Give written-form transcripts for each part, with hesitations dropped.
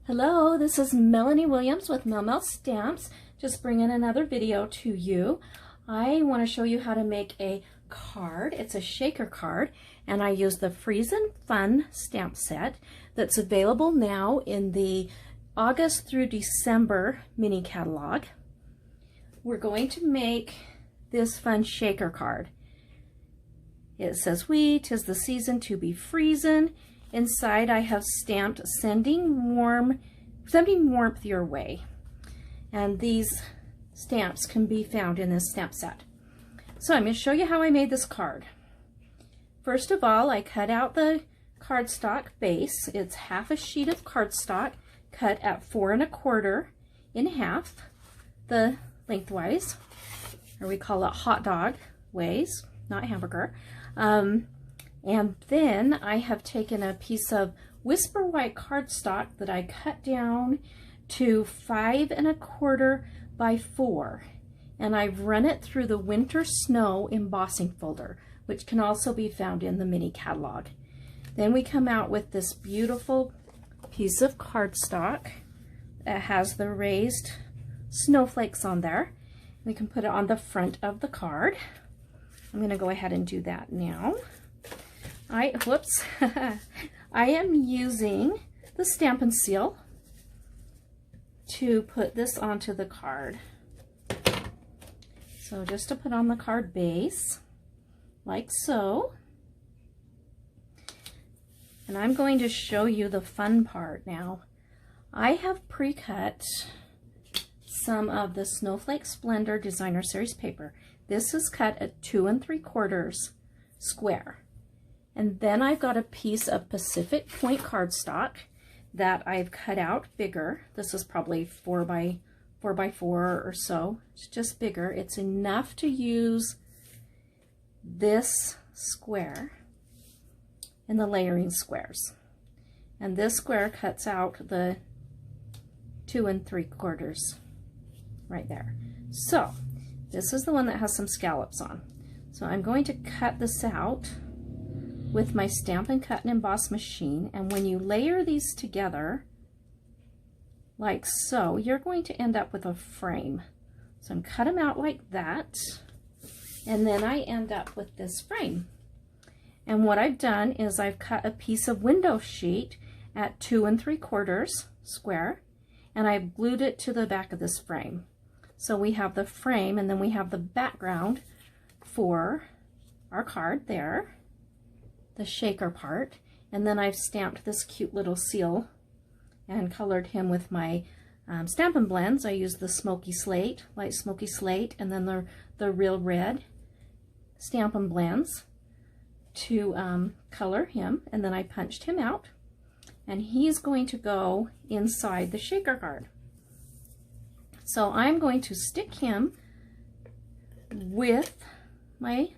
Hello, this is Melanie Williams with Mel Stamps, just bringing another video to you. I want to show you how to make a card. It's a shaker card, and I use the Freezin Fun stamp set that's available now in the August through December mini catalog. We're going to make this fun shaker card. It says, "'Tis the season to be freezin'." Inside I have stamped sending warmth your way. And these stamps can be found in this stamp set. So I'm going to show you how I made this card. First of all, I cut out the cardstock base. It's half a sheet of cardstock cut at 4 1/4 in half, the lengthwise, or we call it hot dog ways, not hamburger. And then I have taken a piece of Whisper White cardstock that I cut down to 5 1/4 by 4. And I've run it through the Winter Snow embossing folder, which can also be found in the mini catalog. Then we come out with this beautiful piece of cardstock that has the raised snowflakes on there. We can put it on the front of the card. I'm going to go ahead and do that now. I am using the Stampin' Seal to put this onto the card. So just to put on the card base, like so. And I'm going to show you the fun part now. I have pre-cut some of the Snowflake Splendor Designer Series paper. This is cut at 2 3/4 square. And then I've got a piece of Pacific Point cardstock that I've cut out bigger. This is probably 4 by 4 or so. It's just bigger. It's enough to use this square in the layering squares. And this square cuts out the 2 3/4 right there. So this is the one that has some scallops on. So I'm going to cut this out with my Stampin' Cut and Emboss machine, and when you layer these together like so, you're going to end up with a frame. So I'm cut them out like that, and then I end up with this frame. And what I've done is I've cut a piece of window sheet at 2 3/4 square, and I've glued it to the back of this frame. So we have the frame, and then we have the background for our card there, the shaker part, and then I've stamped this cute little seal and colored him with my Stampin' Blends. I used the smoky slate, light smoky slate, and then the real red Stampin' Blends to color him, and then I punched him out, and he's going to go inside the shaker card. So I'm going to stick him with my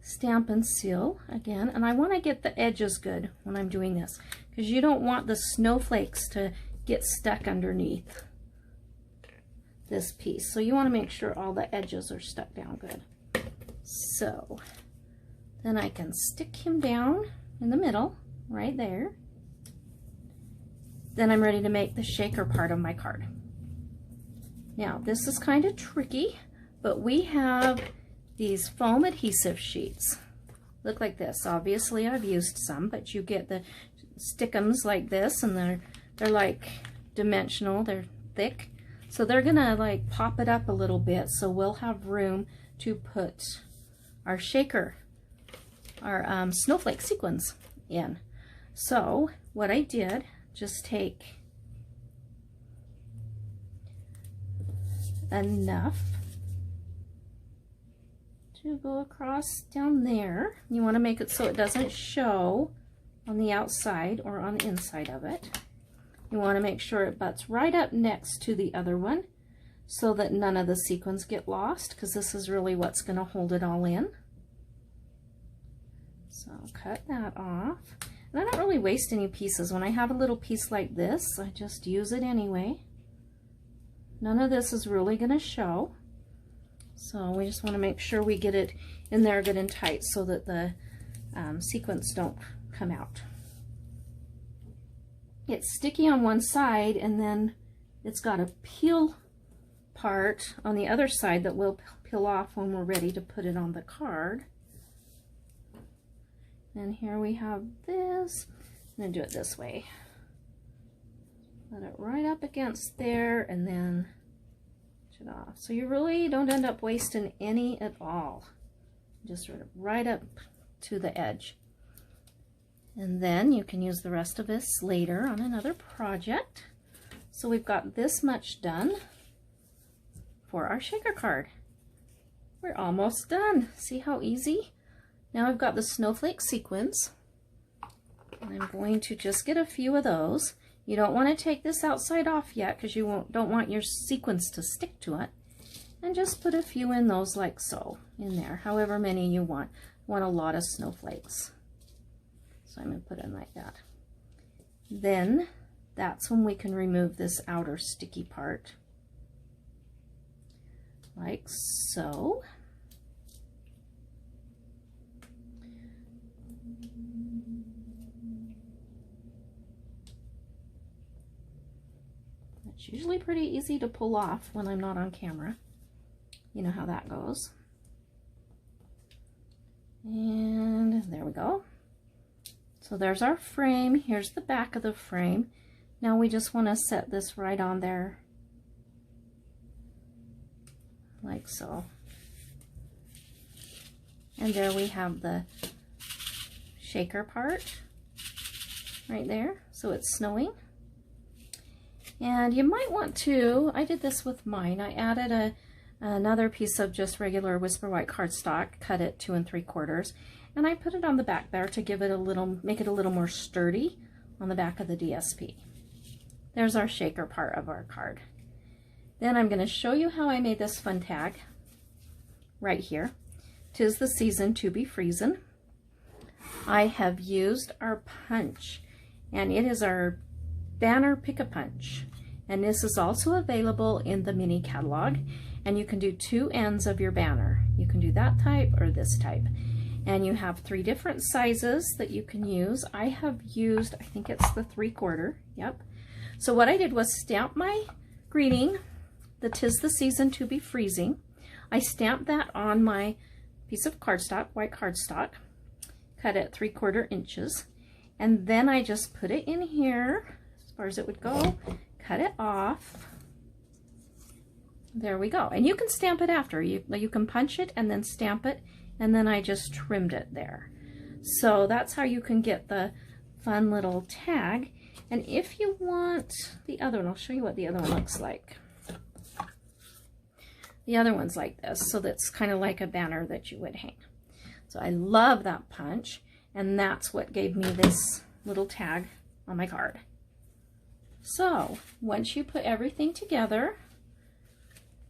Stampin' Seal again, and I want to get the edges good when I'm doing this, because you don't want the snowflakes to get stuck underneath this piece. So you want to make sure all the edges are stuck down good. So then I can stick him down in the middle right there. Then I'm ready to make the shaker part of my card. Now this is kind of tricky, but we have these foam adhesive sheets. Look like this. Obviously I've used some, but you get the stickums like this, and they're like dimensional, they're thick. So they're gonna like pop it up a little bit, so we'll have room to put our shaker, our snowflake sequins in. So what I did, just take enough to go across down there. You want to make it so it doesn't show on the outside or on the inside of it. You want to make sure it butts right up next to the other one so that none of the sequins get lost, because this is really what's going to hold it all in. So I'll cut that off. And I don't really waste any pieces. When I have a little piece like this, I just use it anyway. None of this is really going to show. So we just want to make sure we get it in there good and tight so that the sequins don't come out. it's sticky on one side, and then it's got a peel part on the other side that will peel off when we're ready to put it on the card. And here we have this. I'm going to do it this way. Let it right up against there and then push it off. So you really don't end up wasting any at all. Just right up to the edge. And then you can use the rest of this later on another project. So we've got this much done for our shaker card. We're almost done. See how easy? Now I've got the snowflake sequins, and I'm going to just get a few of those. You don't want to take this outside off yet because you don't want your sequins to stick to it. And just put a few in those like so, in there, however many you want. I want a lot of snowflakes. So I'm going to put in like that. Then that's when we can remove this outer sticky part. Like so. It's usually pretty easy to pull off when I'm not on camera. You know how that goes. And there we go. So there's our frame. Here's the back of the frame. Now we just want to set this right on there, like so. And there we have the shaker part right there. So it's snowing. And you might want to, I did this with mine, I added another piece of just regular Whisper White cardstock, cut it 2 3/4, and I put it on the back there to give it a little, make it a little more sturdy on the back of the DSP. There's our shaker part of our card. Then I'm going to show you how I made this fun tag right here. 'Tis the season to be freezin'. I have used our punch, and it is our banner pick-a-punch, and this is also available in the mini catalog, and you can do 2 ends of your banner. You can do that type or this type, and you have 3 different sizes that you can use. I have used, I think it's the 3/4, yep. So what I did was stamp my greeting, the 'Tis the season to be freezing. I stamped that on my piece of cardstock, white cardstock, cut it 3/4 inches, and then I just put it in here as far as it would go, cut it off. There we go. And you can stamp it after. You can punch it and then stamp it, and then I just trimmed it there. So that's how you can get the fun little tag. And if you want the other one, I'll show you what the other one looks like. The other one's like this, so that's kind of like a banner that you would hang. So I love that punch, and that's what gave me this little tag on my card. So once you put everything together,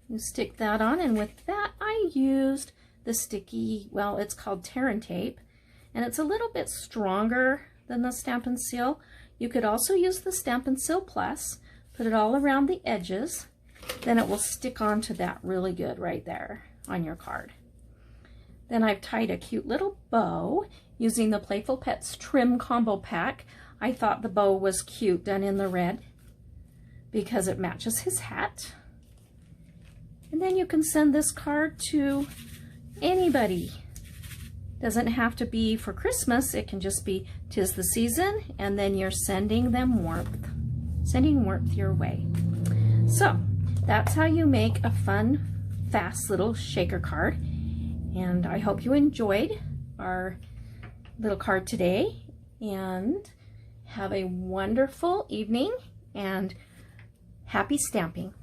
you stick that on, and with that I used the sticky, well, it's called Terran tape, and it's a little bit stronger than the Stampin' Seal. You could also use the Stampin' Seal Plus, put it all around the edges, then it will stick onto that really good right there on your card. Then I've tied a cute little bow using the Playful Pets Trim Combo Pack. I thought the bow was cute done in the red because it matches his hat. And then you can send this card to anybody. Doesn't have to be for Christmas. It can just be 'tis the season, and then you're sending them warmth. Sending warmth your way. So that's how you make a fun, fast little shaker card. And I hope you enjoyed our little card today, and have a wonderful evening and happy stamping.